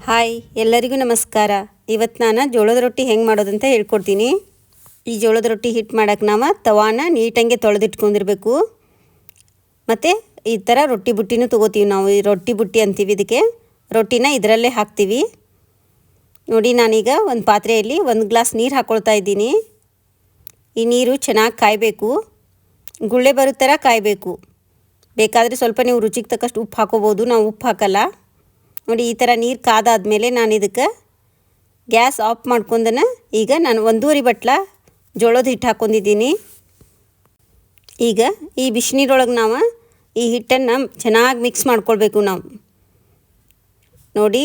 Hi ಎಲ್ಲರಿಗೂ ನಮಸ್ಕಾರ. ಇವತ್ತು ನಾನು ಜೋಳದ ರೊಟ್ಟಿ ಹೆಂಗೆ ಮಾಡೋದಂತ ಹೇಳ್ಕೊಡ್ತೀನಿ. ಈ ಜೋಳದ ರೊಟ್ಟಿ ಹಿಟ್ಟು ಮಾಡೋಕೆ ನಾವು ತವಾನ ನೀಟಂಗೆ ತೊಳೆದಿಟ್ಕೊಂಡಿರಬೇಕು. ಮತ್ತು ಈ ಥರ ರೊಟ್ಟಿ ಬುಟ್ಟಿನೂ ತೊಗೋತೀವಿ ನಾವು. ಈ ರೊಟ್ಟಿ ಬುಟ್ಟಿ ಅಂತೀವಿ ಇದಕ್ಕೆ. ರೊಟ್ಟಿನ ಇದರಲ್ಲೇ ಹಾಕ್ತೀವಿ. ನೋಡಿ, ನಾನೀಗ ಒಂದು ಪಾತ್ರೆಯಲ್ಲಿ 1 ಗ್ಲಾಸ್ ನೀರು ಹಾಕ್ಕೊಳ್ತಾ ಇದ್ದೀನಿ. ಈ ನೀರು ಚೆನ್ನಾಗಿ ಕಾಯಬೇಕು, ಗುಳ್ಳೆ ಬರೋ ಥರ ಕಾಯಬೇಕು. ಬೇಕಾದರೆ ಸ್ವಲ್ಪ ನೀವು ರುಚಿಗೆ ತಕ್ಕಷ್ಟು ಉಪ್ಪು ಹಾಕೋಬೋದು, ನಾವು ಉಪ್ಪು ಹಾಕಲ್ಲ. ನೋಡಿ, ಈ ಥರ ನೀರು ಕಾದಾದ್ಮೇಲೆ ನಾನು ಇದಕ್ಕೆ ಗ್ಯಾಸ್ ಆಫ್ ಮಾಡ್ಕೊಂಡನ ಈಗ ನಾನು 1.5 ಬಟ್ಲ ಜೋಳದ ಹಿಟ್ಟು ಹಾಕ್ಕೊಂಡಿದ್ದೀನಿ. ಈಗ ಈ ಬಿಸಿನೀರೊಳಗೆ ನಾವು ಈ ಹಿಟ್ಟನ್ನು ಚೆನ್ನಾಗಿ ಮಿಕ್ಸ್ ಮಾಡ್ಕೊಳ್ಬೇಕು ನಾವು. ನೋಡಿ,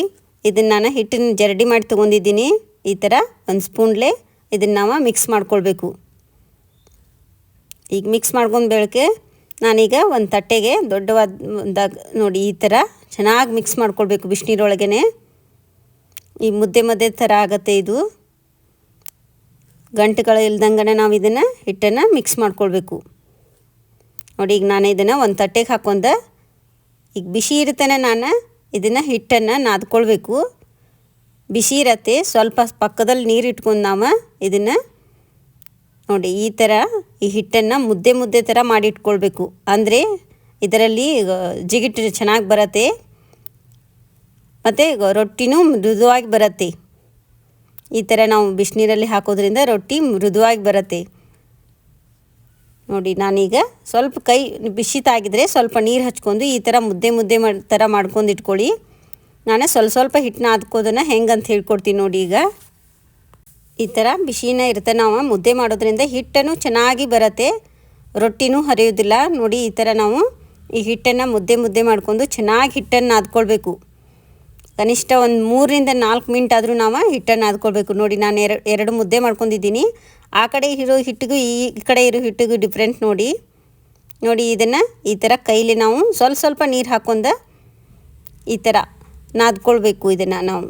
ಇದನ್ನು ನಾನು ಹಿಟ್ಟನ್ನು ಜರಡಿ ಮಾಡಿ ತೊಗೊಂಡಿದ್ದೀನಿ. ಈ ಥರ 1 ಸ್ಪೂನ್ಲೆ ಇದನ್ನು ನಾವು ಮಿಕ್ಸ್ ಮಾಡ್ಕೊಳ್ಬೇಕು. ಈಗ ಮಿಕ್ಸ್ ಮಾಡ್ಕೊಂಡು ಬೆಳಕೆ ನಾನೀಗ ಒಂದು ತಟ್ಟೆಗೆ ದೊಡ್ಡವಾದ ನೋಡಿ ಈ ಥರ ಚೆನ್ನಾಗಿ ಮಿಕ್ಸ್ ಮಾಡ್ಕೊಳ್ಬೇಕು ಬಿಸಿನೀರೊಳಗೇ. ಈ ಮುದ್ದೆ ಥರ ಆಗುತ್ತೆ ಇದು. ಗಂಟುಗಳು ಇಲ್ದಂಗೆ ನಾವು ಇದನ್ನು ಹಿಟ್ಟನ್ನು ಮಿಕ್ಸ್ ಮಾಡ್ಕೊಳ್ಬೇಕು. ನೋಡಿ, ಈಗ ನಾನು ಇದನ್ನು ಒಂದು ತಟ್ಟೆಗೆ ಹಾಕ್ಕೊಂಡೆ. ಈಗ ಬಿಸಿ ಇರುತ್ತಾನೆ ನಾನು ಇದನ್ನು ಹಿಟ್ಟನ್ನು ನಾದ್ಕೊಳ್ಬೇಕು. ಬಿಸಿ ಇರತ್ತೆ, ಸ್ವಲ್ಪ ಪಕ್ಕದಲ್ಲಿ ನೀರು ಇಟ್ಕೊಂಡು ನಾವು ಇದನ್ನು ನೋಡಿ ಈ ಥರ ಈ ಹಿಟ್ಟನ್ನು ಮುದ್ದೆ ಥರ ಮಾಡಿ ಇಟ್ಕೊಳ್ಬೇಕು. ಅಂದರೆ ಇದರಲ್ಲಿ ಜಿಗಿಟ್ಟು ಚೆನ್ನಾಗಿ ಬರುತ್ತೆ ಮತ್ತು ರೊಟ್ಟಿನೂ ಮೃದುವಾಗಿ ಬರುತ್ತೆ. ಈ ಥರ ನಾವು ಬಿಸಿನೀರಲ್ಲಿ ಹಾಕೋದ್ರಿಂದ ರೊಟ್ಟಿ ಮೃದುವಾಗಿ ಬರುತ್ತೆ. ನೋಡಿ, ನಾನೀಗ ಸ್ವಲ್ಪ ಕೈ ಬಿಸಿ ತಾಗಿದ್ರೆ ಸ್ವಲ್ಪ ನೀರು ಹಚ್ಕೊಂಡು ಈ ಥರ ಮುದ್ದೆ ಥರ ಮಾಡ್ಕೊಂಡು ಇಟ್ಕೊಳ್ಳಿ. ನಾನು ಸ್ವಲ್ಪ ಹಿಟ್ಟನ್ನ ಹಾಕೋದನ್ನು ಹೆಂಗಂತ ಹೇಳ್ಕೊಡ್ತೀನಿ ನೋಡಿ. ಈಗ ಈ ಥರ ಬಿಸಿನ ಇರುತ್ತೆ, ನಾವು ಮುದ್ದೆ ಮಾಡೋದ್ರಿಂದ ಹಿಟ್ಟನ್ನು ಚೆನ್ನಾಗಿ ಬರುತ್ತೆ, ರೊಟ್ಟಿನೂ ಹರಿಯೋದಿಲ್ಲ. ನೋಡಿ, ಈ ಥರ ನಾವು ಈ ಹಿಟ್ಟನ್ನು ಮುದ್ದೆ ಮಾಡ್ಕೊಂಡು ಚೆನ್ನಾಗಿ ಹಿಟ್ಟನ್ನು ನಾದ್ಕೊಳ್ಬೇಕು. ಕನಿಷ್ಠ ಒಂದು 3-4 ಮಿನಿಟ್ ಆದರೂ ನಾವು ಹಿಟ್ಟನ್ನು ನಾದ್ಕೊಳ್ಬೇಕು. ನೋಡಿ, ನಾನು ಎರಡು ಮುದ್ದೆ ಮಾಡ್ಕೊಂಡಿದ್ದೀನಿ. ಆ ಕಡೆ ಇರೋ ಹಿಟ್ಟಿಗೂ ಈ ಕಡೆ ಇರೋ ಹಿಟ್ಟಿಗೂ ಡಿಫ್ರೆಂಟ್ ನೋಡಿ. ಇದನ್ನು ಈ ಥರ ಕೈಲಿ ನಾವು ಸ್ವಲ್ಪ ನೀರು ಹಾಕ್ಕೊಂಡು ಈ ಥರ ನಾದ್ಕೊಳ್ಬೇಕು. ಇದನ್ನು ನಾವು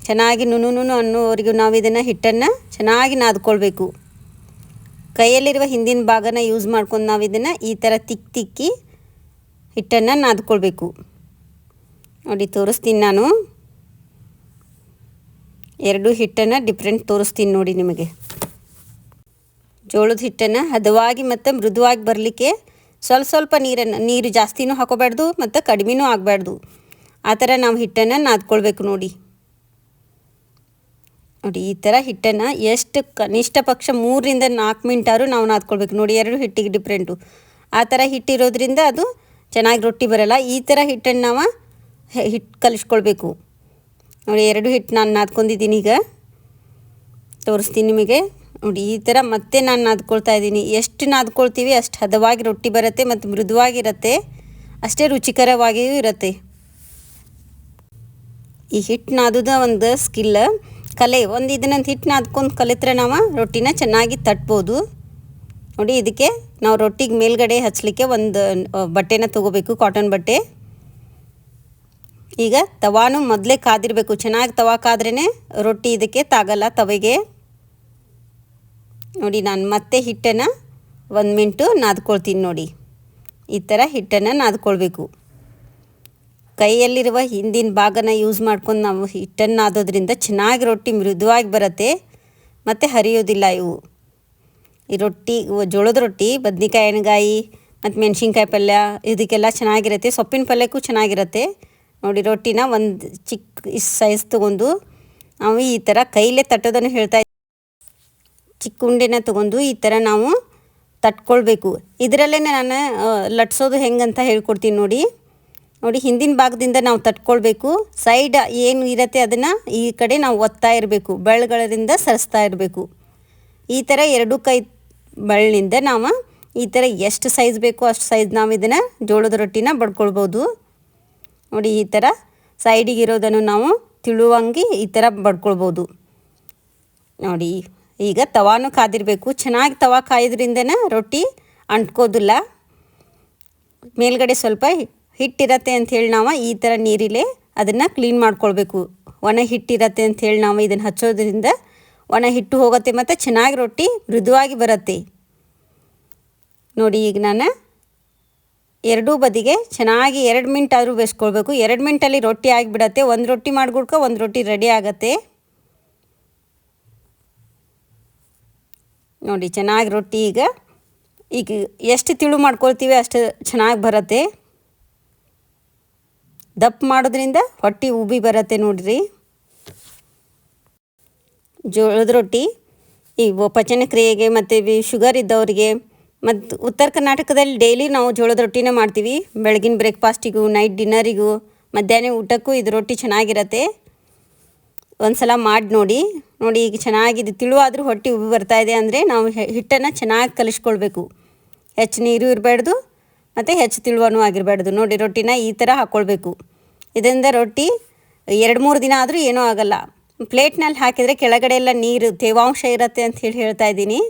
ಚೆನ್ನಾಗಿ ನುನು ಅನ್ನೋವರೆಗೂ ನಾವು ಇದನ್ನು ಹಿಟ್ಟನ್ನು ಚೆನ್ನಾಗಿ ನಾದ್ಕೊಳ್ಬೇಕು. ಕೈಯಲ್ಲಿರುವ ಹಿಂದಿನ ಭಾಗನ ಯೂಸ್ ಮಾಡ್ಕೊಂಡು ನಾವು ಇದನ್ನು ಈ ಥರ ತಿಕ್ಕಿ ಹಿಟ್ಟನ್ನು ನಾದ್ಕೊಳ್ಬೇಕು. ನೋಡಿ, ತೋರಿಸ್ತೀನಿ ನಾನು ಎರಡು ಹಿಟ್ಟನ್ನು ಡಿಫ್ರೆಂಟ್ ತೋರಿಸ್ತೀನಿ ನೋಡಿ ನಿಮಗೆ. ಜೋಳದ ಹಿಟ್ಟನ್ನು ಹದವಾಗಿ ಮತ್ತು ಮೃದುವಾಗಿ ಬರಲಿಕ್ಕೆ ಸ್ವಲ್ಪ ನೀರು ಜಾಸ್ತಿನೂ ಹಾಕೋಬಾರ್ದು ಮತ್ತು ಕಡಿಮೆನೂ ಆಗಬಾರ್ದು. ಆ ಥರ ನಾವು ಹಿಟ್ಟನ್ನು ನಾದ್ಕೊಳ್ಬೇಕು. ನೋಡಿ, ಈ ಥರ ಹಿಟ್ಟನ್ನು ಎಷ್ಟು ಕನಿಷ್ಠ ಪಕ್ಷ 3-4 ಮಿನಿಟಾದ್ರು ನಾವು ನಾದ್ಕೊಳ್ಬೇಕು. ನೋಡಿ, ಎರಡು ಹಿಟ್ಟಿಗೆ ಡಿಫ್ರೆಂಟು. ಆ ಥರ ಹಿಟ್ಟಿರೋದ್ರಿಂದ ಅದು ಚೆನ್ನಾಗಿ ರೊಟ್ಟಿ ಬರೋಲ್ಲ. ಈ ಥರ ಹಿಟ್ಟನ್ನು ನಾವು ಹಿಟ್ಟು ಕಲಿಸ್ಕೊಳ್ಬೇಕು. ನೋಡಿ, ಎರಡು ಹಿಟ್ಟು ನಾನು ನಾದ್ಕೊಂಡಿದ್ದೀನಿ. ಈಗ ತೋರಿಸ್ತೀನಿ ನಿಮಗೆ. ನೋಡಿ, ಈ ಥರ ಮತ್ತೆ ನಾನು ನಾದ್ಕೊಳ್ತಾ ಇದ್ದೀನಿ. ಎಷ್ಟು ನಾದ್ಕೊಳ್ತೀವಿ ಅಷ್ಟು ಹದವಾಗಿ ರೊಟ್ಟಿ ಬರುತ್ತೆ ಮತ್ತು ಮೃದುವಾಗಿರುತ್ತೆ, ಅಷ್ಟೇ ರುಚಿಕರವಾಗಿಯೂ ಇರುತ್ತೆ. ಈ ಹಿಟ್ಟು ನಾದೋದು ಒಂದು ಸ್ಕಿಲ್, ಕಲೆ. ಇದನ್ನೊಂದು ಹಿಟ್ಟು ನಾದ್ಕೊಂಡು ಕಲಿತ್ರೆ ನಾವು ರೊಟ್ಟಿನ ಚೆನ್ನಾಗಿ ತಟ್ಬೋದು. ನೋಡಿ, ಇದಕ್ಕೆ ನಾವು ರೊಟ್ಟಿಗೆ ಮೇಲ್ಗಡೆ ಹಚ್ಚಲಿಕ್ಕೆ ಒಂದು ಬಟ್ಟೆನ ತೊಗೋಬೇಕು, ಕಾಟನ್ ಬಟ್ಟೆ. ಈಗ ತವಾನು ಮೊದಲೇ ಕಾದಿರಬೇಕು, ಚೆನ್ನಾಗಿ ತವಾ ಕಾದ್ರೇ ರೊಟ್ಟಿ ಇದಕ್ಕೆ ತಾಗಲ್ಲ ತವೆಗೆ. ನೋಡಿ, ನಾನು ಮತ್ತೆ ಹಿಟ್ಟನ್ನು 1 ಮಿನಿಟು ನಾದ್ಕೊಳ್ತೀನಿ. ನೋಡಿ, ಈ ಥರ ಹಿಟ್ಟನ್ನು ನಾದ್ಕೊಳ್ಬೇಕು. ಕೈಯಲ್ಲಿರುವ ಹಿಂದಿನ ಭಾಗನ ಯೂಸ್ ಮಾಡ್ಕೊಂಡು ನಾವು ಹಿಟ್ಟನ್ನು ನಾದೋದ್ರಿಂದ ಚೆನ್ನಾಗಿ ರೊಟ್ಟಿ ಮೃದುವಾಗಿ ಬರುತ್ತೆ ಮತ್ತು ಹರಿಯೋದಿಲ್ಲ. ಈ ರೊಟ್ಟಿ, ಜೋಳದ ರೊಟ್ಟಿ ಬದ್ನಿಕಾಯಿ ಎಣ್ಗಾಯಿ ಮತ್ತು ಮೆಣಸಿನ್ಕಾಯಿ ಪಲ್ಯ ಇದಕ್ಕೆಲ್ಲ ಚೆನ್ನಾಗಿರುತ್ತೆ, ಸೊಪ್ಪಿನ ಪಲ್ಯಕ್ಕೂ ಚೆನ್ನಾಗಿರುತ್ತೆ. ನೋಡಿ, ರೊಟ್ಟಿನ ಒಂದು ಚಿಕ್ಕ ಸೈಜ್ ತೊಗೊಂಡು ನಾವು ಈ ಥರ ಕೈಲೇ ತಟ್ಟೋದನ್ನು ಹೇಳ್ತಾ ಚಿಕ್ಕ ಉಂಡೆನ ತೊಗೊಂಡು ಈ ಥರ ನಾವು ತಟ್ಕೊಳ್ಬೇಕು. ಇದರಲ್ಲೇ ನಾನು ಲಟ್ಸೋದು ಹೆಂಗಂತ ಹೇಳ್ಕೊಡ್ತೀನಿ ನೋಡಿ. ಹಿಂದಿನ ಭಾಗದಿಂದ ನಾವು ತಟ್ಕೊಳ್ಬೇಕು. ಸೈಡ್ ಏನು ಇರುತ್ತೆ ಅದನ್ನು ಈ ಕಡೆ ನಾವು ಒತ್ತಾ ಇರಬೇಕು, ಬೆಳ್ಗಳಿಂದ ಸರಿಸ್ತಾ ಇರಬೇಕು. ಈ ಥರ 2 ಕೈ ಬೆಳ್ಳಿನಿಂದ ನಾವು ಈ ಥರ ಎಷ್ಟು ಸೈಜ್ ಬೇಕೋ ಅಷ್ಟು ಸೈಜ್ ನಾವು ಇದನ್ನು ಜೋಳದ ರೊಟ್ಟಿನ ಬಡ್ಕೊಳ್ಬೋದು. ನೋಡಿ, ಈ ಥರ ಸೈಡಿಗಿರೋದನ್ನು ನಾವು ತಿಳುವಂಗೆ ಈ ಥರ ಬಡ್ಕೊಳ್ಬೋದು. ನೋಡಿ, ಈಗ ತವಾನು ಕಾದಿರಬೇಕು. ಚೆನ್ನಾಗಿ ತವಾ ಕಾಯೋದ್ರಿಂದನೇ ರೊಟ್ಟಿ ಅಂಟ್ಕೋದಿಲ್ಲ. ಮೇಲ್ಗಡೆ ಸ್ವಲ್ಪ ಹಿಟ್ಟಿರತ್ತೆ ಅಂಥೇಳಿ ನಾವು ಈ ಥರ ನೀರಿಲೆ ಅದನ್ನು ಕ್ಲೀನ್ ಮಾಡ್ಕೊಳ್ಬೇಕು. ಒಣ ಹಿಟ್ಟಿರತ್ತೆ ಅಂಥೇಳಿ ನಾವು ಇದನ್ನು ಹಚ್ಚೋದ್ರಿಂದ ಒಣ ಹಿಟ್ಟು ಹೋಗುತ್ತೆ ಮತ್ತು ಚೆನ್ನಾಗಿ ರೊಟ್ಟಿ ಮೃದುವಾಗಿ ಬರುತ್ತೆ. ನೋಡಿ, ಈಗ ನಾನು ಎರಡೂ ಬದಿಗೆ ಚೆನ್ನಾಗಿ 2 ಮಿನಿಟ್ ಆದರೂ ಬೇಯಿಸ್ಕೊಳ್ಬೇಕು. 2 ಮಿನಿಟಲ್ಲಿ ರೊಟ್ಟಿ ಆಗಿಬಿಡತ್ತೆ. ಒಂದು ರೊಟ್ಟಿ ಮಾಡ್ಕೊಡ್ಕ ಒಂದು ರೊಟ್ಟಿ ರೆಡಿ ಆಗುತ್ತೆ. ನೋಡಿ ಚೆನ್ನಾಗಿ ರೊಟ್ಟಿ ಈಗ ಎಷ್ಟು ತಿಳು ಮಾಡ್ಕೊಳ್ತೀವಿ ಅಷ್ಟು ಚೆನ್ನಾಗಿ ಬರುತ್ತೆ. ದಪ್ಪ ಮಾಡೋದ್ರಿಂದ ಹೊಟ್ಟೆ ಉಬ್ಬಿ ಬರುತ್ತೆ ನೋಡಿರಿ. ಜೋಳದ ರೊಟ್ಟಿ ಈ ಪಚನ ಕ್ರಿಯೆಗೆ ಮತ್ತು ಶುಗರ್ ಇದ್ದವರಿಗೆ ಮತ್ತು ಉತ್ತರ ಕರ್ನಾಟಕದಲ್ಲಿ ಡೈಲಿ ನಾವು ಜೋಳದ ರೊಟ್ಟಿನೇ ಮಾಡ್ತೀವಿ. ಬೆಳಗಿನ ಬ್ರೇಕ್ಫಾಸ್ಟಿಗೂ, ನೈಟ್ ಡಿನ್ನರಿಗೂ, ಮಧ್ಯಾಹ್ನ ಊಟಕ್ಕೂ ಇದು ರೊಟ್ಟಿ ಚೆನ್ನಾಗಿರತ್ತೆ. ಒಂದು ಸಲ ಮಾಡಿ ನೋಡಿ. ಈಗ ಚೆನ್ನಾಗಿದೆ ತಿಳುವಾದರೂ ಹೊಟ್ಟೆ ಉಬ್ಬಿ ಬರ್ತಾಯಿದೆ ಅಂದರೆ ನಾವು ಹಿಟ್ಟನ್ನು ಚೆನ್ನಾಗಿ ಕಲಿಸ್ಕೊಳ್ಬೇಕು. ಹೆಚ್ಚು ನೀರು ಇರಬಾರ್ದು ಮತ್ತು ಹೆಚ್ಚು ತಿಳುವನೂ ಆಗಿರಬಾರ್ದು. ನೋಡಿ ರೊಟ್ಟಿನ ಈ ಥರ ಹಾಕ್ಕೊಳ್ಬೇಕು. ಇದರಿಂದ ರೊಟ್ಟಿ 2-3 ದಿನ ಆದರೂ ಏನೂ ಆಗೋಲ್ಲ. ಪ್ಲೇಟ್ನಲ್ಲಿ ಹಾಕಿದರೆ ಕೆಳಗಡೆ ಎಲ್ಲ ನೀರು ತೇವಾಂಶ ಇರುತ್ತೆ ಅಂತ ಹೇಳ್ತಾ ಇದ್ದೀನಿ.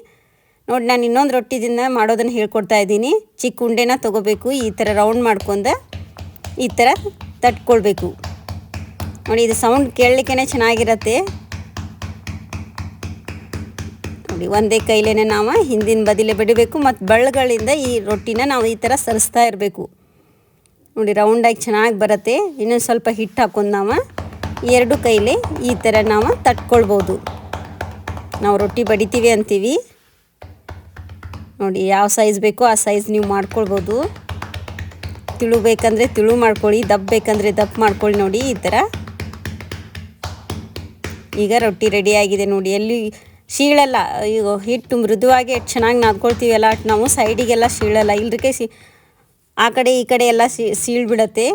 ನೋಡಿ ನಾನು ಇನ್ನೊಂದು ರೊಟ್ಟಿದಿಂದ ಮಾಡೋದನ್ನು ಹೇಳ್ಕೊಡ್ತಾ ಇದ್ದೀನಿ. ಚಿಕ್ಕ ಉಂಡೆನ ತೊಗೋಬೇಕು. ಈ ಥರ ರೌಂಡ್ ಮಾಡ್ಕೊಂಡು ಈ ಥರ ತಟ್ಕೊಳ್ಬೇಕು. ನೋಡಿ ಇದು ಸೌಂಡ್ ಕೇಳಲಿಕ್ಕೇ ಚೆನ್ನಾಗಿರುತ್ತೆ. ನೋಡಿ ಒಂದೇ ಕೈಲೇ ನಾವು ಹಿಂದಿನ ಬದಿಲೇ ಬಿಡಬೇಕು ಮತ್ತು ಬಳ್ಳಿಗಳಿಂದ ಈ ರೊಟ್ಟಿನ ನಾವು ಈ ಥರ ಸರಿಸ್ತಾ ಇರಬೇಕು. ನೋಡಿ ರೌಂಡಾಗಿ ಚೆನ್ನಾಗಿ ಬರುತ್ತೆ. ಇನ್ನೊಂದು ಸ್ವಲ್ಪ ಹಿಟ್ಟು ಹಾಕೊಂಡು ನಾವು 2 ಕೈಲೇ ಈ ಥರ ನಾವು ತಟ್ಕೊಳ್ಬೋದು. ನಾವು ರೊಟ್ಟಿ ಬಡಿತೀವಿ ಅಂತೀವಿ. ನೋಡಿ ಯಾವ ಸೈಜ್ ಬೇಕೋ ಆ ಸೈಜ್ ನೀವು ಮಾಡ್ಕೊಳ್ಬೋದು. ತಿಳು ಬೇಕಂದರೆ ತಿಳು ಮಾಡ್ಕೊಳ್ಳಿ, ದಪ್ಪ ಬೇಕಂದರೆ ದಪ್ಪ ಮಾಡ್ಕೊಳ್ಳಿ. ನೋಡಿ ಈ ಥರ ಈಗ ರೊಟ್ಟಿ ರೆಡಿಯಾಗಿದೆ. ನೋಡಿ ಎಲ್ಲಿ ಶೀಳಲ್ಲ. ಈಗ ಹಿಟ್ಟು ಮೃದುವಾಗಿ ಎಷ್ಟು ಚೆನ್ನಾಗಿ ನಾದ್ಕೊಳ್ತೀವಲ್ಲ ನಾವು ಸೈಡಿಗೆಲ್ಲ ಶೀಳಲ್ಲ. ಇಲ್ಲದಕ್ಕೆ ಆ ಕಡೆ ಈ ಕಡೆ ಎಲ್ಲ ಸೀಳ್ಬಿಡತ್ತೆ.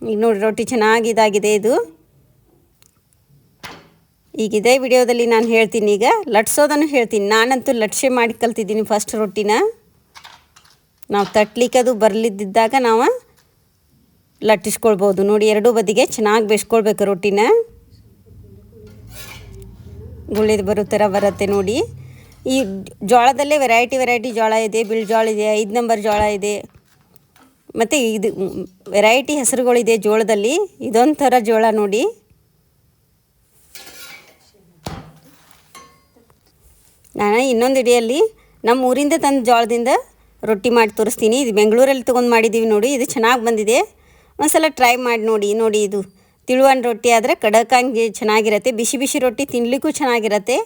ಈಗ ನೋಡಿ ರೊಟ್ಟಿ ಚೆನ್ನಾಗಿ ಇದಾಗಿದೆ. ಇದು ಈಗ ಇದೇ ವಿಡಿಯೋದಲ್ಲಿ ನಾನು ಹೇಳ್ತೀನಿ. ಈಗ ಲಟ್ಸೋದನ್ನು ಹೇಳ್ತೀನಿ. ನಾನಂತೂ ಲಟ್ಸೆ ಮಾಡಿ ಕಲ್ತಿದ್ದೀನಿ ಫಸ್ಟ್ ರೊಟ್ಟಿನ. ನಾವು ತಟ್ಲಿಕ್ಕೆ ಅದು ಬರಲಿದ್ದಾಗ ನಾವು ಲಟ್ಟಿಸ್ಕೊಳ್ಬೋದು. ನೋಡಿ ಎರಡೂ ಬದಿಗೆ ಚೆನ್ನಾಗಿ ಬೇಯಿಸ್ಕೊಳ್ಬೇಕು ರೊಟ್ಟಿನ. ಗುಳ್ಳೆದು ಬರೋ ಥರ ಬರುತ್ತೆ ನೋಡಿ. ಈ ಜೋಳದಲ್ಲೇ ವೆರೈಟಿ ಜೋಳ ಇದೆ. ಬಿಳಿ ಜೋಳ ಇದೆ, 5 ನಂಬರ್ ಜೋಳ ಇದೆ, ಮತ್ತು ಇದು ವೆರೈಟಿ ಹೆಸರುಗಳಿದೆ ಜೋಳದಲ್ಲಿ. ಇದೊಂಥರ ಜೋಳ ನೋಡಿ. ನಾನು ಇನ್ನೊಂದು ಇಡಿಯಲ್ಲಿ ನಮ್ಮ ಊರಿಂದ ತಂದು ಜೋಳದಿಂದ ರೊಟ್ಟಿ ಮಾಡಿ ತೋರಿಸ್ತೀನಿ. ಇದು ಬೆಂಗಳೂರಲ್ಲಿ ತೊಗೊಂಡು ಮಾಡಿದ್ದೀವಿ ನೋಡಿ. ಇದು ಚೆನ್ನಾಗಿ ಬಂದಿದೆ. ಒಂದು ಸಲ ಟ್ರೈ ಮಾಡಿ ನೋಡಿ. ನೋಡಿ ಇದು ತಿಳುವನ್ ರೊಟ್ಟಿ ಆದರೆ ಕಡಕಾಂಗಿ ಚೆನ್ನಾಗಿರುತ್ತೆ. ಬಿಸಿ ರೊಟ್ಟಿ ತಿನ್ನಲಿಕ್ಕೂ ಚೆನ್ನಾಗಿರುತ್ತೆ.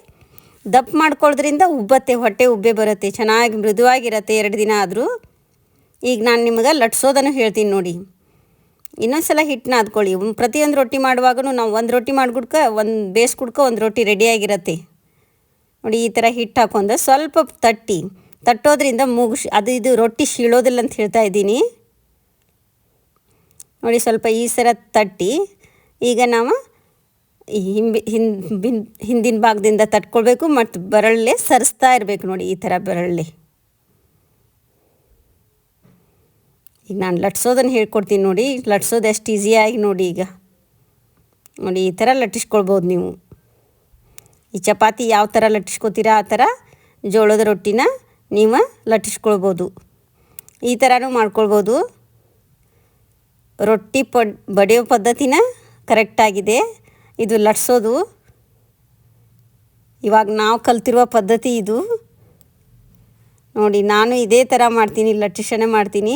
ದಪ್ಪ ಮಾಡ್ಕೊಳ್ಳೋದ್ರಿಂದ ಉಬ್ಬತ್ತೆ, ಹೊಟ್ಟೆ ಉಬ್ಬೆ ಬರುತ್ತೆ, ಚೆನ್ನಾಗಿ ಮೃದುವಾಗಿರುತ್ತೆ 2 ದಿನ ಆದರೂ. ಈಗ ನಾನು ನಿಮಗೆ ಲಟ್ಸೋದನ್ನು ಹೇಳ್ತೀನಿ ನೋಡಿ. ಇನ್ನೊಂದು ಸಲ ಹಿಟ್ಟನ್ನ ನಾದ್ಕೊಳ್ಳಿ. ಪ್ರತಿಯೊಂದು ರೊಟ್ಟಿ ಮಾಡುವಾಗೂ ನಾವು ಒಂದು ರೊಟ್ಟಿ ಮಾಡ್ಬಿಡ್ಕ ಒಂದು ಬೇಯಿಸ್ಕೊಡ್ಕ ಒಂದು ರೊಟ್ಟಿ ರೆಡಿಯಾಗಿರುತ್ತೆ. ನೋಡಿ ಈ ಥರ ಹಿಟ್ಟು ಹಾಕೊಂಡು ಸ್ವಲ್ಪ ತಟ್ಟೋದ್ರಿಂದ ಇದು ರೊಟ್ಟಿ ಶೀಳೋದಿಲ್ಲ ಅಂತ ಹೇಳ್ತಾ ಇದ್ದೀನಿ. ನೋಡಿ ಸ್ವಲ್ಪ ಈ ಥರ ತಟ್ಟಿ ಈಗ ನಾವು ಹಿಂದಿನ ಭಾಗದಿಂದ ತಟ್ಕೊಳ್ಬೇಕು ಮತ್ತು ಬೆರಳಲ್ಲೇ ಸರಿಸ್ತಾ ಇರಬೇಕು. ನೋಡಿ ಈ ಥರ ಬೆರಳಲ್ಲಿ. ಈಗ ನಾನು ಲಟ್ಸೋದನ್ನು ಹೇಳ್ಕೊಡ್ತೀನಿ ನೋಡಿ. ಲಟ್ಸೋದು ಎಷ್ಟು ಈಸಿಯಾಗಿ ನೋಡಿ. ಈಗ ನೋಡಿ ಈ ಥರ ಲಟ್ಟಿಸ್ಕೊಳ್ಬೋದು ನೀವು. ಈ ಚಪಾತಿ ಯಾವ ಥರ ಲಟ್ಟಿಸ್ಕೊತೀರಾ ಆ ಥರ ಜೋಳದ ರೊಟ್ಟಿನ ನೀವು ಲಟ್ಟಿಸ್ಕೊಳ್ಬೋದು. ಈ ಥರನೂ ಮಾಡ್ಕೊಳ್ಬೋದು. ರೊಟ್ಟಿ ಬಡಿಯೋ ಪದ್ಧತಿನ ಕರೆಕ್ಟಾಗಿದೆ. ಇದು ಲಟ್ಸೋದು ಇವಾಗ ನಾವು ಕಲ್ತಿರುವ ಪದ್ಧತಿ ಇದು ನೋಡಿ. ನಾನು ಇದೇ ಥರ ಮಾಡ್ತೀನಿ, ಲಟ್ಟಿಸಣೆ ಮಾಡ್ತೀನಿ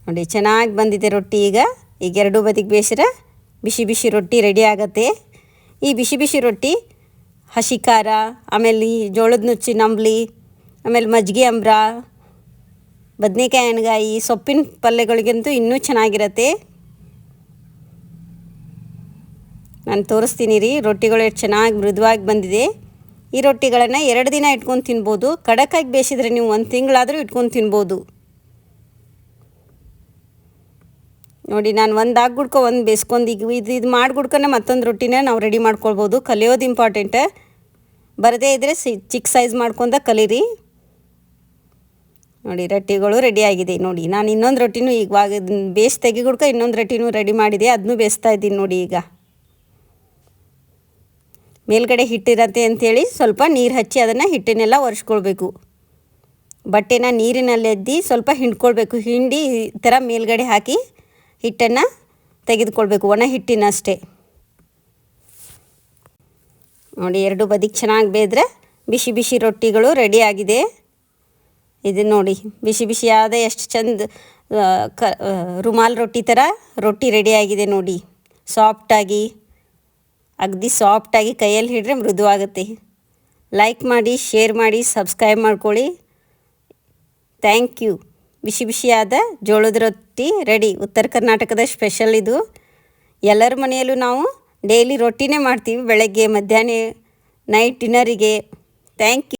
ನೋಡಿ. ಚೆನ್ನಾಗಿ ಬಂದಿದೆ ರೊಟ್ಟಿ. ಈಗ ಎರಡೂ ಬದಿಗೆ ಬೇಯಿಸಿದ್ರೆ ಬಿಸಿ ರೊಟ್ಟಿ ರೆಡಿ ಆಗುತ್ತೆ. ಈ ಬಿಸಿ ರೊಟ್ಟಿ ಹಸಿ ಖಾರ, ಆಮೇಲೆ ಈ ಜೋಳದ ನುಚ್ಚಿ ನಂಬ್ಲಿ, ಆಮೇಲೆ ಮಜ್ಜಿಗೆ ಅಂಬ್ರ, ಬದನೆಕಾಯಿ ಎಣ್ಗಾಯಿ, ಸೊಪ್ಪಿನ ಪಲ್ಯಗಳಿಗಂತೂ ಇನ್ನೂ ಚೆನ್ನಾಗಿರುತ್ತೆ. ನಾನು ತೋರಿಸ್ತೀನಿ ರೀ. ರೊಟ್ಟಿಗಳು ಎಷ್ಟು ಚೆನ್ನಾಗಿ ಮೃದುವಾಗಿ ಬಂದಿದೆ. ಈ ರೊಟ್ಟಿಗಳನ್ನು 2 ದಿನ ಇಟ್ಕೊಂಡು ತಿನ್ಬೋದು. ಕಡಕಾಗಿ ಬೇಯಿಸಿದ್ರೆ ನೀವು 1 ತಿಂಗಳಾದರೂ ಇಟ್ಕೊಂಡು ತಿನ್ಬೋದು. ನೋಡಿ ನಾನು ಒಂದು ಹಾಕ್ಬಿಡ್ಕೊ ಒಂದು ಬೇಯಿಸ್ಕೊಂಡು ಈಗ ಇದು ಮಾಡ್ಬಿಡ್ಕೊನೆ ಮತ್ತೊಂದು ರೊಟ್ಟಿನ ನಾವು ರೆಡಿ ಮಾಡ್ಕೊಳ್ಬೋದು. ಕಲಿಯೋದು ಇಂಪಾರ್ಟೆಂಟ್. ಬರದೇ ಇದ್ದರೆ ಚಿಕ್ಕ ಸೈಜ್ ಮಾಡ್ಕೊಂಡ ಕಲೀರಿ. ನೋಡಿ ರೊಟ್ಟಿಗಳು ರೆಡಿಯಾಗಿದೆ. ನೋಡಿ ನಾನು ಇನ್ನೊಂದು ರೊಟ್ಟಿನೂ ಇವಾಗ ಬೇಯಿಸಿ ತೆಗಿಗುಡ್ಕ ಇನ್ನೊಂದು ರೊಟ್ಟಿನೂ ರೆಡಿ ಮಾಡಿದೆ. ಅದನ್ನೂ ಬೇಯಿಸ್ತಾ ಇದ್ದೀನಿ ನೋಡಿ. ಈಗ ಮೇಲ್ಗಡೆ ಹಿಟ್ಟಿರತ್ತೆ ಅಂಥೇಳಿ ಸ್ವಲ್ಪ ನೀರು ಹಚ್ಚಿ ಅದನ್ನು ಹಿಟ್ಟನ್ನೆಲ್ಲ ಒರೆಸ್ಕೊಳ್ಬೇಕು. ಬಟ್ಟೆನ ನೀರಿನಲ್ಲಿ ಎದ್ದಿ ಸ್ವಲ್ಪ ಹಿಂಡ್ಕೊಳ್ಬೇಕು. ಹಿಂಡಿ ಈ ಥರ ಮೇಲ್ಗಡೆ ಹಾಕಿ ಹಿಟ್ಟನ್ನು ತೆಗೆದುಕೊಳ್ಬೇಕು, ಒಣ ಹಿಟ್ಟಿನಷ್ಟೇ. ನೋಡಿ ಎರಡು ಬದಿಗೆ ಚೆನ್ನಾಗಿ ಬೇಯ್ದ್ರೆ ಬಿಸಿ ರೊಟ್ಟಿಗಳು ರೆಡಿಯಾಗಿದೆ. ಇದು ನೋಡಿ ಬಿಸಿ ಬಿಸಿಯಾದ ಎಷ್ಟು ಚಂದ ರುಮಾಲ್ ರೊಟ್ಟಿ ಥರ ರೊಟ್ಟಿ ರೆಡಿಯಾಗಿದೆ ನೋಡಿ. ಸಾಫ್ಟಾಗಿ, ಅಗದಿ ಸಾಫ್ಟಾಗಿ ಕೈಯಲ್ಲಿ ಹಿಡಿದ್ರೆ ಮೃದುವಾಗುತ್ತೆ. ಲೈಕ್ ಮಾಡಿ, ಶೇರ್ ಮಾಡಿ, ಸಬ್ಸ್ಕ್ರೈಬ್ ಮಾಡ್ಕೊಳ್ಳಿ. Thank you. ಬಿಸಿ ಬಿಸಿಯಾದ ಜೋಳದ ರೊಟ್ಟಿ ರೆಡಿ. ಉತ್ತರ ಕರ್ನಾಟಕದ ಸ್ಪೆಷಲ್ ಇದು. ಎಲ್ಲರ ಮನೆಯಲ್ಲೂ ನಾವು ಡೈಲಿ ರೊಟ್ಟಿನೇ ಮಾಡ್ತೀವಿ, ಬೆಳಗ್ಗೆ, ಮಧ್ಯಾಹ್ನ, ನೈಟ್ ಡಿನ್ನರಿಗೆ. Thank you.